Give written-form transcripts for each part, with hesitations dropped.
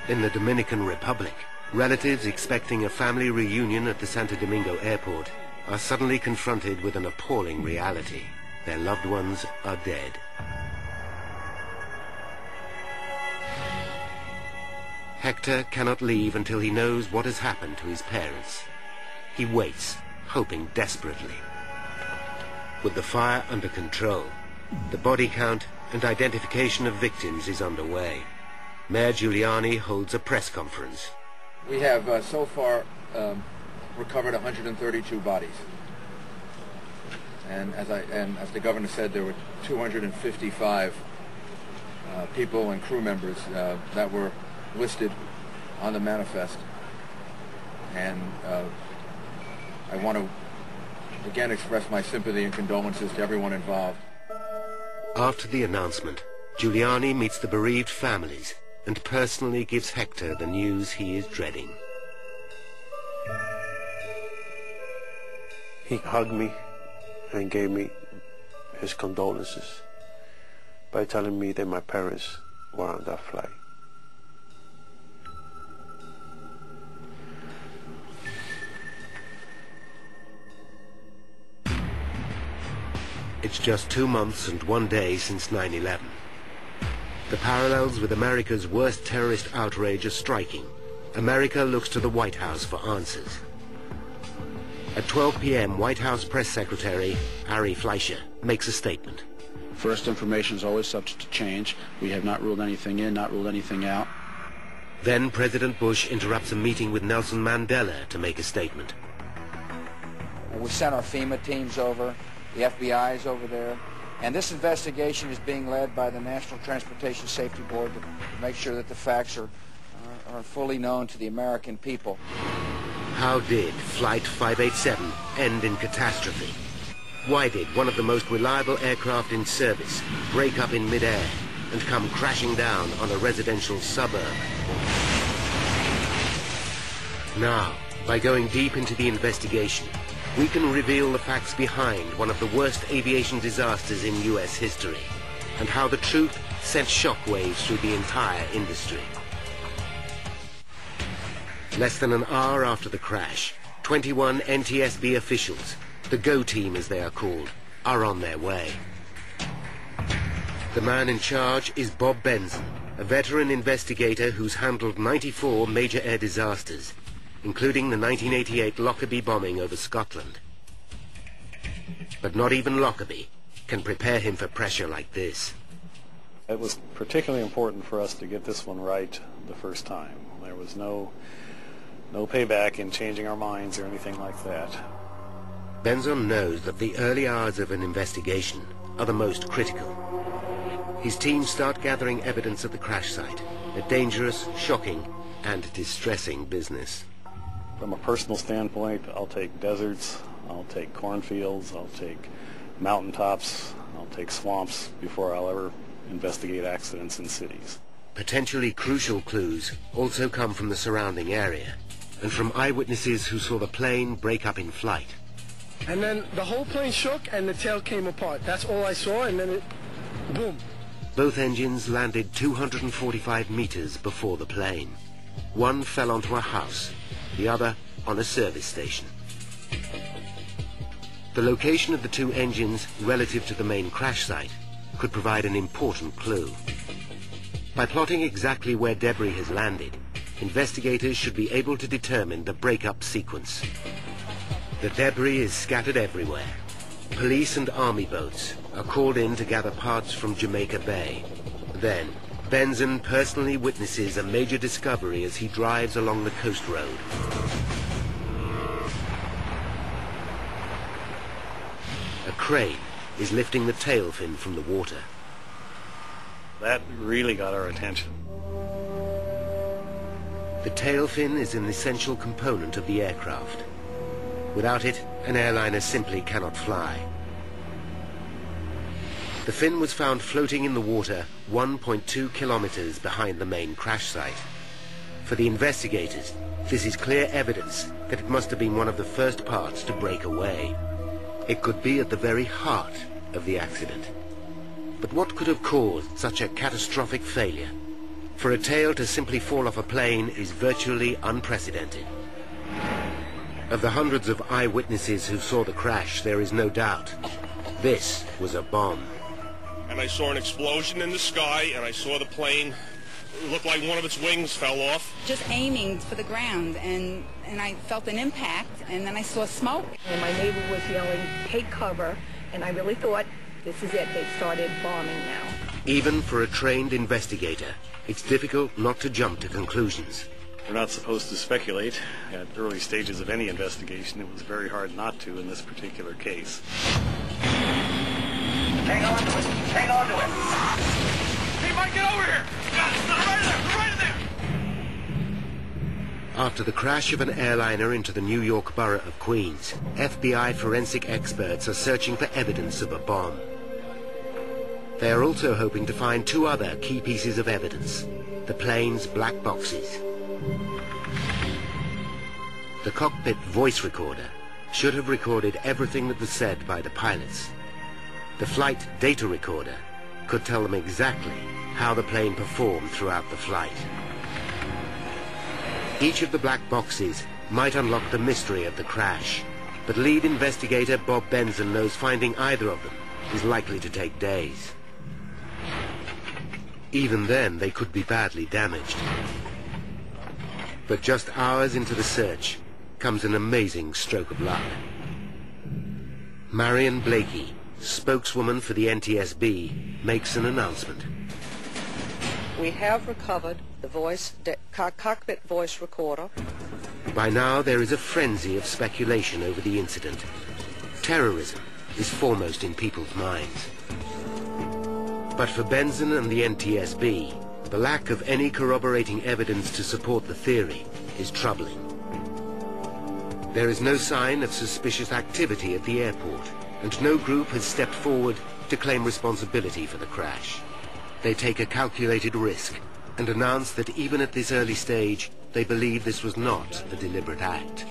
In the Dominican Republic, relatives expecting a family reunion at the Santo Domingo airport are suddenly confronted with an appalling reality. Their loved ones are dead. Hector cannot leave until he knows what has happened to his parents. He waits, hoping desperately. With the fire under control, the body count and identification of victims is underway. Mayor Giuliani holds a press conference. We have so far recovered 132 bodies. And as the governor said, there were 255 people and crew members that were listed on the manifest. And I want to again express my sympathy and condolences to everyone involved. After the announcement, Giuliani meets the bereaved families and personally gives Hector the news he is dreading. He hugged me and gave me his condolences by telling me that my parents were on that flight. It's just 2 months and 1 day since 9/11. The parallels with America's worst terrorist outrage are striking. America looks to the White House for answers. At 12 p.m., White House Press Secretary Ari Fleischer makes a statement. First, information is always subject to change. We have not ruled anything in, not ruled anything out. Then President Bush interrupts a meeting with Nelson Mandela to make a statement. We sent our FEMA teams over, the FBI is over there, and this investigation is being led by the National Transportation Safety Board to make sure that the facts are fully known to the American people. How did Flight 587 end in catastrophe? Why did one of the most reliable aircraft in service break up in mid-air and come crashing down on a residential suburb? Now, by going deep into the investigation, we can reveal the facts behind one of the worst aviation disasters in U.S. history, and how the truth sent shockwaves through the entire industry. Less than an hour after the crash, 21 NTSB officials, the GO team as they are called, are on their way. The man in charge is Bob Benson, a veteran investigator who's handled 94 major air disasters, including the 1988 Lockerbie bombing over Scotland. But not even Lockerbie can prepare him for pressure like this. It was particularly important for us to get this one right the first time. There was no payback in changing our minds or anything like that. Benson knows that the early hours of an investigation are the most critical. His team start gathering evidence at the crash site, a dangerous, shocking, and distressing business. From a personal standpoint, I'll take deserts, I'll take cornfields, I'll take mountaintops, I'll take swamps before I'll ever investigate accidents in cities. Potentially crucial clues also come from the surrounding area and from eyewitnesses who saw the plane break up in flight. And then the whole plane shook and the tail came apart. That's all I saw, and then it, boom. Both engines landed 245 meters before the plane. One fell onto a house, the other on a service station. The location of the two engines relative to the main crash site could provide an important clue. By plotting exactly where debris has landed, investigators should be able to determine the breakup sequence. The debris is scattered everywhere. Police and army boats are called in to gather parts from Jamaica Bay. Then, Benson personally witnesses a major discovery as he drives along the coast road. A crane is lifting the tail fin from the water. That really got our attention. The tail fin is an essential component of the aircraft. Without it, an airliner simply cannot fly. The fin was found floating in the water 1.2 kilometers behind the main crash site. For the investigators, this is clear evidence that it must have been one of the first parts to break away. It could be at the very heart of the accident. But what could have caused such a catastrophic failure? For a tail to simply fall off a plane is virtually unprecedented. Of the hundreds of eyewitnesses who saw the crash, there is no doubt this was a bomb. And I saw an explosion in the sky, and I saw the plane. It looked like one of its wings fell off. Just aiming for the ground, and I felt an impact, and then I saw smoke. And my neighbor was yelling, "Take cover," and I really thought, this is it, they've started bombing now. Even for a trained investigator, it's difficult not to jump to conclusions. We're not supposed to speculate at early stages of any investigation. It was very hard not to in this particular case. Hang on to it. Hang on to it. Hey, Mike, get over here. Right there. After the crash of an airliner into the New York borough of Queens, FBI forensic experts are searching for evidence of a bomb. They are also hoping to find two other key pieces of evidence: the plane's black boxes. The cockpit voice recorder should have recorded everything that was said by the pilots. The flight data recorder could tell them exactly how the plane performed throughout the flight. Each of the black boxes might unlock the mystery of the crash, but lead investigator Bob Benson knows finding either of them is likely to take days. Even then, they could be badly damaged. But just hours into the search comes an amazing stroke of luck. Marion Blakey, spokeswoman for the NTSB, makes an announcement. We have recovered the cockpit voice recorder. By now, there is a frenzy of speculation over the incident. Terrorism is foremost in people's minds. But for Benson and the NTSB, the lack of any corroborating evidence to support the theory is troubling. There is no sign of suspicious activity at the airport, and no group has stepped forward to claim responsibility for the crash. They take a calculated risk and announce that even at this early stage, they believe this was not a deliberate act.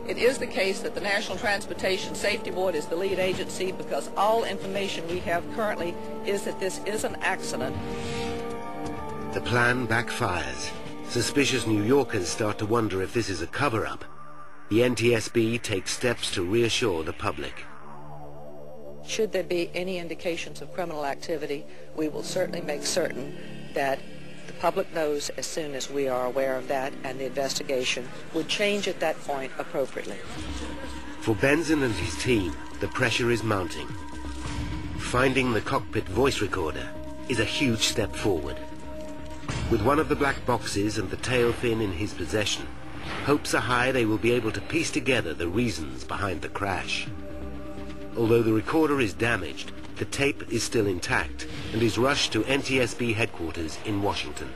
It is the case that the National Transportation Safety Board is the lead agency because all information we have currently is that this is an accident. The plan backfires. Suspicious New Yorkers start to wonder if this is a cover-up. The NTSB takes steps to reassure the public. Should there be any indications of criminal activity, we will certainly make certain that the public knows as soon as we are aware of that, and the investigation would change at that point appropriately. For Benson and his team, the pressure is mounting. Finding the cockpit voice recorder is a huge step forward. With one of the black boxes and the tail fin in his possession, hopes are high they will be able to piece together the reasons behind the crash. Although the recorder is damaged, the tape is still intact and is rushed to NTSB headquarters in Washington.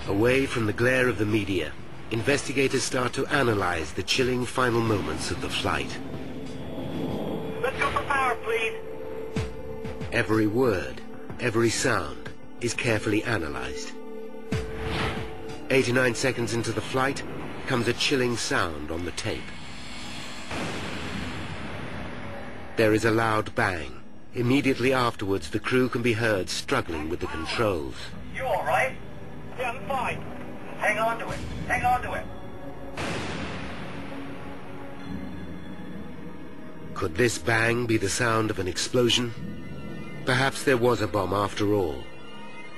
Away from the glare of the media, investigators start to analyze the chilling final moments of the flight. Let's go for power, please. Every word, every sound is carefully analyzed. 89 seconds into the flight comes a chilling sound on the tape. There is a loud bang. Immediately afterwards, the crew can be heard struggling with the controls. You all right? Yeah, I'm fine. Hang on to it. Hang on to it. Could this bang be the sound of an explosion? Perhaps there was a bomb after all.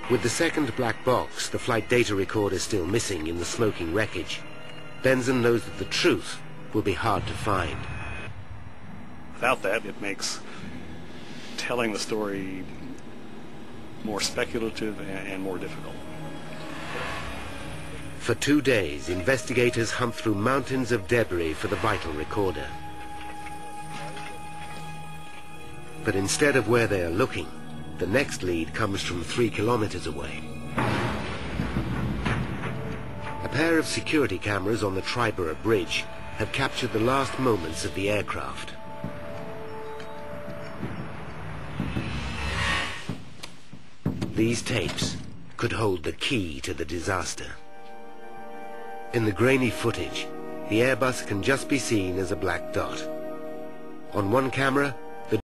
With the second black box, the flight data recorder still missing in the smoking wreckage, Benson knows that the truth will be hard to find. Without that, it makes telling the story more speculative and more difficult. For 2 days, investigators hunt through mountains of debris for the vital recorder. But instead of where they are looking, the next lead comes from 3 kilometers away. A pair of security cameras on the Triborough Bridge have captured the last moments of the aircraft. These tapes could hold the key to the disaster. In the grainy footage, the Airbus can just be seen as a black dot. On one camera,